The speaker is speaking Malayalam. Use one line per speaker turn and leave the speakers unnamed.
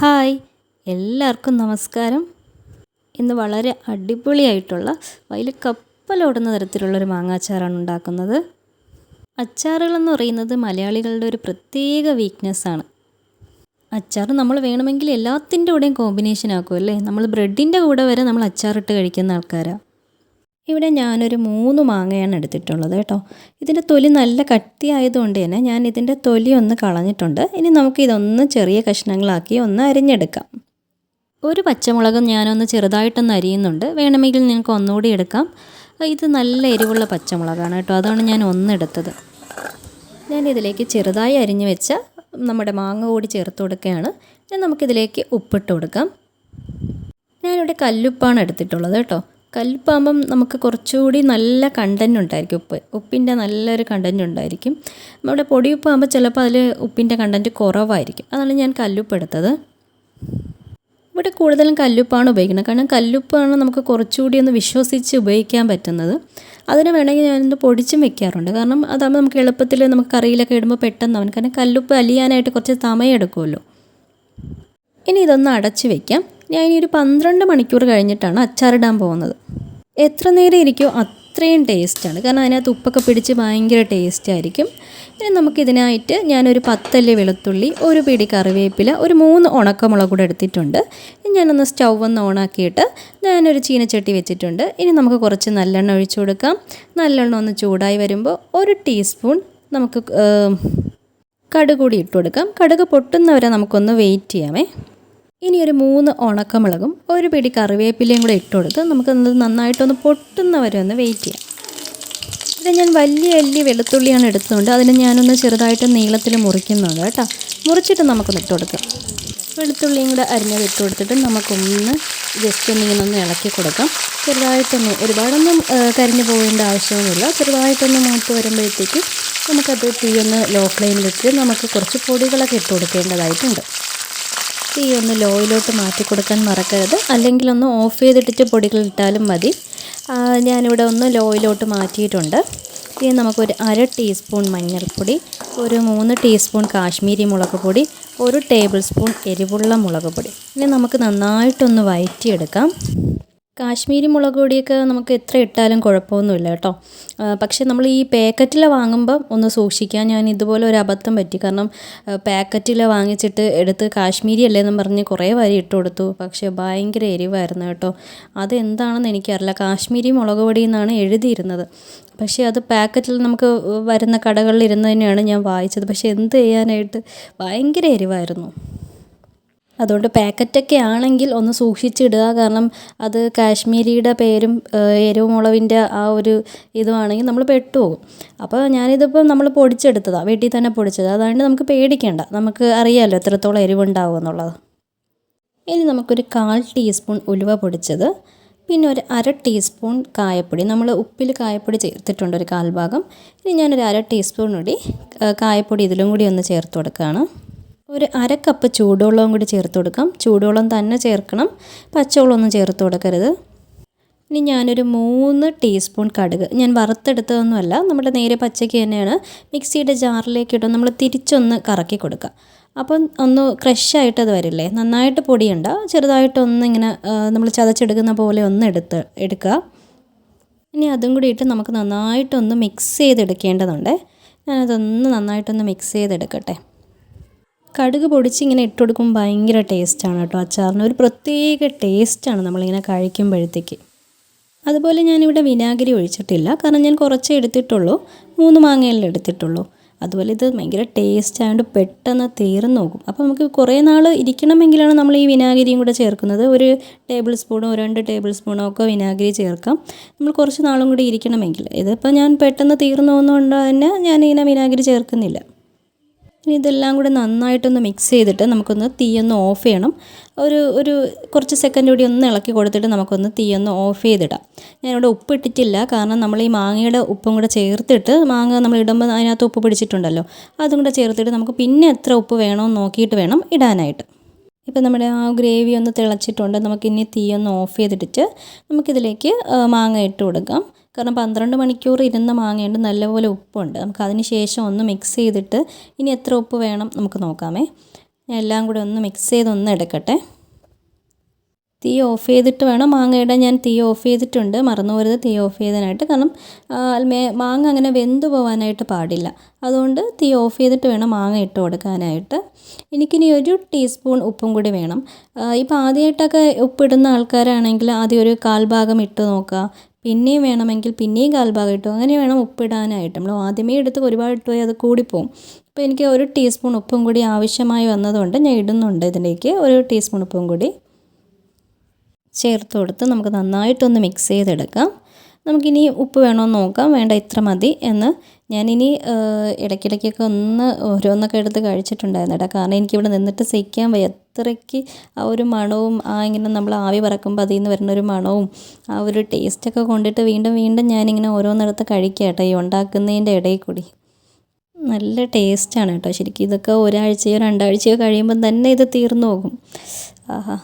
ഹായ്, എല്ലാവർക്കും നമസ്കാരം. ഇന്ന് വളരെ അടിപൊളിയായിട്ടുള്ള വലിയ കപ്പലോടുന്ന തരത്തിലുള്ളൊരു മാങ്ങാച്ചാറാണ് ഉണ്ടാക്കുന്നത്. അച്ചാറുകളെന്ന് പറയുന്നത് മലയാളികളുടെ ഒരു പ്രത്യേക വീക്ക്നെസ്സാണ്. അച്ചാർ നമ്മൾ വേണമെങ്കിൽ എല്ലാത്തിൻ്റെ കൂടെയും കോമ്പിനേഷൻ ആക്കും അല്ലേ. നമ്മൾ ബ്രെഡിൻ്റെ കൂടെ വരെ നമ്മൾ അച്ചാറിട്ട് കഴിക്കുന്ന ആൾക്കാരാണ്. ഇവിടെ ഞാനൊരു 3 മാങ്ങയാണ് എടുത്തിട്ടുള്ളത് കേട്ടോ. ഇതിൻ്റെ തൊലി നല്ല കട്ടിയായതുകൊണ്ട് തന്നെ ഞാൻ ഇതിൻ്റെ തൊലി ഒന്ന് കളഞ്ഞിട്ടുണ്ട്. ഇനി നമുക്കിതൊന്ന് ചെറിയ കഷ്ണങ്ങളാക്കി ഒന്ന് അരിഞ്ഞെടുക്കാം. ഒരു പച്ചമുളകും ഞാനൊന്ന് ചെറുതായിട്ടൊന്ന് അരിയുന്നുണ്ട്. വേണമെങ്കിൽ നിങ്ങൾക്ക് ഒന്നുകൂടി എടുക്കാം. ഇത് നല്ല എരിവുള്ള പച്ചമുളകാണ് കേട്ടോ, അതാണ് ഞാൻ ഒന്നെടുത്തത്. ഞാനിതിലേക്ക് ചെറുതായി അരിഞ്ഞു വെച്ച നമ്മുടെ മാങ്ങ കൂടി ചേർത്ത് കൊടുക്കുകയാണ്. ഇനി നമുക്കിതിലേക്ക് ഉപ്പിട്ട് കൊടുക്കാം. ഞാനിവിടെ കല്ലുപ്പാണ് എടുത്തിട്ടുള്ളത് കേട്ടോ. കല്ലുപ്പാകുമ്പം നമുക്ക് കുറച്ചുകൂടി നല്ല കണ്ടൻറ് ഉണ്ടായിരിക്കും. ഉപ്പിൻ്റെ നല്ലൊരു കണ്ടൻറ് ഉണ്ടായിരിക്കും. നമ്മുടെ പൊടിയുപ്പാകുമ്പോൾ ചിലപ്പോൾ അതിൽ ഉപ്പിൻ്റെ കണ്ടൻറ് കുറവായിരിക്കും. അതാണ് ഞാൻ കല്ലുപ്പ് എടുത്തത്. ഇവിടെ കൂടുതലും കല്ലുപ്പാണ് ഉപയോഗിക്കുന്നത്. കാരണം കല്ലുപ്പാണ് നമുക്ക് കുറച്ചുകൂടി ഒന്ന് വിശ്വസിച്ച് ഉപയോഗിക്കാൻ പറ്റുന്നത്. അതിന് വേണമെങ്കിൽ ഞാനിത് പൊടിച്ചും വെക്കാറുണ്ട്. കാരണം അതാകുമ്പോൾ നമുക്ക് എളുപ്പത്തിൽ നമുക്ക് കറിയിലൊക്കെ ഇടുമ്പോൾ പെട്ടെന്ന് ആവും. കാരണം കല്ലുപ്പ് അലിയാനായിട്ട് കുറച്ച് സമയം എടുക്കുമല്ലോ. ഇനി ഇതൊന്ന് അടച്ച് വയ്ക്കാം. ഞാൻ ഇനി ഒരു 12 മണിക്കൂർ കഴിഞ്ഞിട്ടാണ് അച്ചാറിടാൻ പോകുന്നത്. എത്ര നേരം ഇരിക്കുമോ അത്രയും ടേസ്റ്റാണ്. കാരണം അതിനകത്ത് ഉപ്പൊക്കെ പിടിച്ച് ഭയങ്കര ടേസ്റ്റ് ആയിരിക്കും. ഇനി നമുക്കിതിനായിട്ട് ഞാനൊരു 10 അല്ലി വെളുത്തുള്ളി, ഒരു പിടി കറിവേപ്പില, ഒരു 3 ഉണക്കമുളക് കൂടെ എടുത്തിട്ടുണ്ട്. ഞാനൊന്ന് സ്റ്റൗ ഒന്ന് ഓണാക്കിയിട്ട് ഞാനൊരു ചീനച്ചട്ടി വെച്ചിട്ടുണ്ട്. ഇനി നമുക്ക് കുറച്ച് നല്ലെണ്ണ ഒഴിച്ചു കൊടുക്കാം. നല്ലെണ്ണ ഒന്ന് ചൂടായി വരുമ്പോൾ 1 ടീസ്പൂൺ നമുക്ക് കടുക് കൂടി ഇട്ട് കൊടുക്കാം. കടുക് പൊട്ടുന്നവരെ നമുക്കൊന്ന് വെയിറ്റ് ചെയ്യാമേ. ഇനി ഒരു 3 ഉണക്കമുളകും ഒരു പിടി കറിവേപ്പിലയും കൂടെ ഇട്ട് കൊടുത്ത് നമുക്കത് നന്നായിട്ടൊന്ന് പൊട്ടുന്നവരെ ഒന്ന് വെയിറ്റ് ചെയ്യാം. ഇവിടെ ഞാൻ വലിയ അല്ലി വെളുത്തുള്ളിയാണ് എടുത്തതുകൊണ്ട് അതിന് ഞാനൊന്ന് ചെറുതായിട്ട് നീളത്തിൽ മുറിക്കുന്നുണ്ട് കേട്ടോ. മുറിച്ചിട്ട് നമുക്കൊന്ന് ഇട്ട് കൊടുക്കാം. വെളുത്തുള്ളിയും കൂടെ അരിഞ്ഞത് ഇട്ട് കൊടുത്തിട്ട് നമുക്കൊന്ന് ജസ്റ്റ് ഒന്നിങ്ങനെ ഇളക്കി കൊടുക്കാം. ചെറുതായിട്ടൊന്ന് ഒരുപാടൊന്നും കരിഞ്ഞു പോകേണ്ട ആവശ്യമൊന്നുമില്ല. ചെറുതായിട്ടൊന്ന് മൂത്ത് വരുമ്പോഴത്തേക്ക് നമുക്കത് തീയൊന്ന് ലോ ഫ്ലെയിമിലിട്ട് നമുക്ക് കുറച്ച് പൊടികളൊക്കെ ഇട്ട് കൊടുക്കേണ്ടതായിട്ടുണ്ട്. തീ ഒന്ന് ലോയിലോട്ട് മാറ്റി കൊടുക്കാൻ മറക്കരുത്. അല്ലെങ്കിൽ ഒന്ന് ഓഫ് ചെയ്തിട്ടിട്ട് പൊടികൾ ഇട്ടാലും മതി. ഞാനിവിടെ ഒന്ന് ലോയിലോട്ട് മാറ്റിയിട്ടുണ്ട്. ഇനി നമുക്കൊരു 1/2 ടീസ്പൂൺ മഞ്ഞൾപ്പൊടി, ഒരു 3 ടീസ്പൂൺ കാശ്മീരി മുളക് പൊടി, 1 ടേബിൾ സ്പൂൺ എരിവുള്ള മുളക് പൊടി. ഇനി നമുക്ക് നന്നായിട്ടൊന്ന് വഴറ്റിയെടുക്കാം. കാശ്മീരി മുളക് പൊടിയൊക്കെ നമുക്ക് എത്ര ഇട്ടാലും കുഴപ്പമൊന്നുമില്ല കേട്ടോ. പക്ഷേ നമ്മൾ ഈ പാക്കറ്റിൽ വാങ്ങുമ്പോൾ ഒന്ന് സൂക്ഷിക്കാൻ. ഞാൻ ഇതുപോലെ ഒരു അബദ്ധം പറ്റി. കാരണം പാക്കറ്റിൽ വാങ്ങിച്ചിട്ട് എടുത്ത് കാശ്മീരി അല്ലേന്നും പറഞ്ഞ് കുറേ വരി ഇട്ട് കൊടുത്തു. പക്ഷേ ഭയങ്കര എരിവായിരുന്നു കേട്ടോ. അതെന്താണെന്ന് എനിക്കറിയില്ല. കാശ്മീരി മുളക് പൊടി എന്നാണ് എഴുതിയിരുന്നത്. പക്ഷേ അത് പാക്കറ്റിൽ നമുക്ക് വരുന്ന കടകളിൽ ഇരുന്ന് തന്നെയാണ് ഞാൻ വാങ്ങിച്ചത്. പക്ഷേ എന്ത് ചെയ്യാനായിട്ട് ഭയങ്കര എരിവായിരുന്നു. അതുകൊണ്ട് പാക്കറ്റൊക്കെ ആണെങ്കിൽ ഒന്ന് സൂക്ഷിച്ചിടുക. കാരണം അത് കാശ്മീരിയുടെ പേരും എരിവ് മുളകിൻ്റെ ആ ഒരു ഇതുമാണെങ്കിൽ നമ്മൾ പെട്ടുപോകും. അപ്പോൾ ഞാനിതിപ്പോൾ നമ്മൾ പൊടിച്ചെടുത്തതാണ്, വീട്ടിൽ തന്നെ പൊടിച്ചത്. അതുകൊണ്ട് നമുക്ക് പേടിക്കേണ്ട. നമുക്ക് അറിയാമല്ലോ എത്രത്തോളം എരിവുണ്ടാവും എന്നുള്ളത്. ഇനി നമുക്കൊരു 1/4 ടീസ്പൂൺ ഉലുവ പൊടിച്ചത്, പിന്നെ ഒരു 1/2 ടീസ്പൂൺ കായപ്പൊടി. നമ്മൾ ഉപ്പിൽ കായപ്പൊടി ചേർത്തിട്ടുണ്ട് ഒരു 1/4 ഭാഗം. ഇനി ഞാനൊരു 1/2 ടീസ്പൂൺ കൂടി കായപ്പൊടി ഇതിലും കൂടി ഒന്ന് ചേർത്ത് കൊടുക്കുകയാണ്. ഒരു 1/2 കപ്പ് ചൂടുവെള്ളവും കൂടി ചേർത്ത് കൊടുക്കാം. ചൂടുവെള്ളം തന്നെ ചേർക്കണം, പച്ചവെള്ളമൊന്നും ചേർത്ത് കൊടുക്കരുത്. ഇനി ഞാനൊരു 3 ടീസ്പൂൺ കടുക്, ഞാൻ വറുത്തെടുത്തതൊന്നുമല്ല, നമ്മുടെ നേരെ പച്ചയ്ക്ക് തന്നെയാണ്, മിക്സിയുടെ ജാറിലേക്ക് ഇട്ട് നമ്മൾ തിരിച്ചൊന്ന് കറക്കി കൊടുക്കുക. അപ്പം ഒന്ന് ക്രഷായിട്ട് അത് വരില്ലേ. നന്നായിട്ട് പൊടിയണ്ട, ചെറുതായിട്ടൊന്ന് ഇങ്ങനെ നമ്മൾ ചതച്ചെടുക്കുന്ന പോലെ ഒന്ന് എടുക്കുക. ഇനി അതും കൂടി ഇട്ട് നമുക്ക് നന്നായിട്ടൊന്ന് മിക്സ് ചെയ്തെടുക്കേണ്ടതുണ്ട്. ഞാനതൊന്ന് നന്നായിട്ടൊന്ന് മിക്സ് ചെയ്തെടുക്കട്ടെ. കടുക് പൊടിച്ച് ഇങ്ങനെ ഇട്ട് കൊടുക്കുമ്പോൾ ഭയങ്കര ടേസ്റ്റാണ് കേട്ടോ. അച്ചാറിന് ഒരു പ്രത്യേക ടേസ്റ്റാണ് നമ്മളിങ്ങനെ കഴിക്കുമ്പോഴത്തേക്ക്. അതുപോലെ ഞാനിവിടെ വിനാഗിരി ഒഴിച്ചിട്ടില്ല. കാരണം ഞാൻ കുറച്ചേ എടുത്തിട്ടുള്ളൂ, 3 മാങ്ങയല്ലേ എടുത്തിട്ടുള്ളൂ. അതുപോലെ ഇത് ഭയങ്കര ടേസ്റ്റ് ആയതുകൊണ്ട് പെട്ടെന്ന് തീർന്നു പോകും. അപ്പോൾ നമുക്ക് കുറേ നാൾ ഇരിക്കണമെങ്കിലാണ് നമ്മൾ ഈ വിനാഗിരിയും കൂടെ ചേർക്കുന്നത്. 1 ടേബിൾ സ്പൂണോ 2 ടേബിൾ സ്പൂണോ ഒക്കെ വിനാഗിരി ചേർക്കാം, നമ്മൾ കുറച്ച് നാളും കൂടി ഇരിക്കണമെങ്കിൽ. ഇതിപ്പോൾ ഞാൻ പെട്ടെന്ന് തീർന്നു പോകുന്നതുകൊണ്ട് തന്നെ ഞാനിങ്ങനെ വിനാഗിരി ചേർക്കുന്നില്ല. ഇനി ഇതെല്ലാം കൂടെ നന്നായിട്ടൊന്ന് മിക്സ് ചെയ്തിട്ട് നമുക്കൊന്ന് തീയൊന്ന് ഓഫ് ചെയ്യണം. ഒരു കുറച്ച് സെക്കൻഡ് കൂടി ഒന്ന് ഇളക്കി കൊടുത്തിട്ട് നമുക്കൊന്ന് തീയൊന്ന് ഓഫ് ചെയ്തിടാം. ഞാനിവിടെ ഉപ്പ് ഇട്ടിട്ടില്ല. കാരണം നമ്മൾ ഈ മാങ്ങയുടെ ഉപ്പും കൂടെ ചേർത്തിട്ട്, മാങ്ങ നമ്മൾ ഇടുമ്പോൾ അതിനകത്ത് ഉപ്പ് പിടിച്ചിട്ടുണ്ടല്ലോ, അതും കൂടെ ചേർത്തിട്ട് നമുക്ക് പിന്നെ എത്ര ഉപ്പ് വേണമെന്ന് നോക്കിയിട്ട് വേണം ഇടാനായിട്ട്. ഇപ്പോൾ നമ്മുടെ ആ ഗ്രേവി ഒന്ന് തിളച്ചിട്ടുണ്ട്. നമുക്കിനി തീയൊന്ന് ഓഫ് ചെയ്തിട്ട് നമുക്കിതിലേക്ക് മാങ്ങ ഇട്ട് കൊടുക്കാം. കാരണം 12 മണിക്കൂർ ഇരുന്ന മാങ്ങയുണ്ട്, നല്ലപോലെ ഉപ്പുണ്ട്. നമുക്ക് അതിന് ശേഷം ഒന്ന് മിക്സ് ചെയ്തിട്ട് ഇനി എത്ര ഉപ്പ് വേണം നമുക്ക് നോക്കാമേ. ഞാൻ എല്ലാം കൂടെ ഒന്ന് മിക്സ് ചെയ്തൊന്ന് എടുക്കട്ടെ. തീ ഓഫ് ചെയ്തിട്ട് വേണം മാങ്ങ ഇടാൻ. ഞാൻ തീ ഓഫ് ചെയ്തിട്ടുണ്ട്, മറന്നു പോരുത് തീ ഓഫ് ചെയ്തതിനായിട്ട്. കാരണം മാങ്ങ അങ്ങനെ വെന്ത് പോകാനായിട്ട് പാടില്ല. അതുകൊണ്ട് തീ ഓഫ് ചെയ്തിട്ട് വേണം മാങ്ങ ഇട്ട് കൊടുക്കാനായിട്ട്. എനിക്കിനി 1 ടീസ്പൂൺ ഉപ്പും കൂടി വേണം. ഇപ്പോൾ ആദ്യമായിട്ടൊക്കെ ഉപ്പിടുന്ന ആൾക്കാരാണെങ്കിൽ ആദ്യം ഒരു 1/4 ഭാഗം ഇട്ട് നോക്കുക, പിന്നെയും വേണമെങ്കിൽ പിന്നെയും 1/4 ഭാഗം ഇട്ടു, അങ്ങനെ വേണം ഉപ്പിടാനായിട്ട്. നമ്മൾ ആദ്യമേ എടുത്ത് ഒരുപാട് ഇട്ട് പോയി അത് കൂടിപ്പോവും. അപ്പോൾ എനിക്ക് 1 ടീസ്പൂൺ ഉപ്പും കൂടി ആവശ്യമായി വന്നതുകൊണ്ട് ഞാൻ ഇടുന്നുണ്ട്. ഇതിലേക്ക് 1 ടീസ്പൂൺ ഉപ്പും കൂടി ചേർത്ത് കൊടുത്ത് നമുക്ക് നന്നായിട്ടൊന്ന് മിക്സ് ചെയ്തെടുക്കാം. നമുക്കിനി ഉപ്പ് വേണമെന്ന് നോക്കാം. വേണ്ട, ഇത്ര മതി എന്ന്. ഞാനിനി ഇടയ്ക്കിടയ്ക്കൊക്കെ ഓരോന്നൊക്കെ എടുത്ത് കഴിച്ചിട്ടുണ്ടായിരുന്നു കേട്ടോ. കാരണം എനിക്കിവിടെ നിന്നിട്ട് സഹിക്കാൻ വയ്യ. അത്രയ്ക്ക് ആ ഒരു മണവും ഇങ്ങനെ നമ്മൾ ആവി പറക്കുമ്പോൾ അതിൽ നിന്ന് വരുന്നൊരു മണവും ആ ഒരു ടേസ്റ്റൊക്കെ കൊണ്ടിട്ട് വീണ്ടും വീണ്ടും ഞാനിങ്ങനെ ഓരോന്നെടുത്ത് കഴിക്കുക കേട്ടോ, ഈ ഉണ്ടാക്കുന്നതിൻ്റെ ഇടയിൽ കൂടി. നല്ല ടേസ്റ്റാണ് കേട്ടോ ശരിക്കും. ഇതൊക്കെ 1 ആഴ്ചയോ 2 ആഴ്ചയോ കഴിയുമ്പം തന്നെ ഇത് തീർന്നു പോകും. ആഹാ.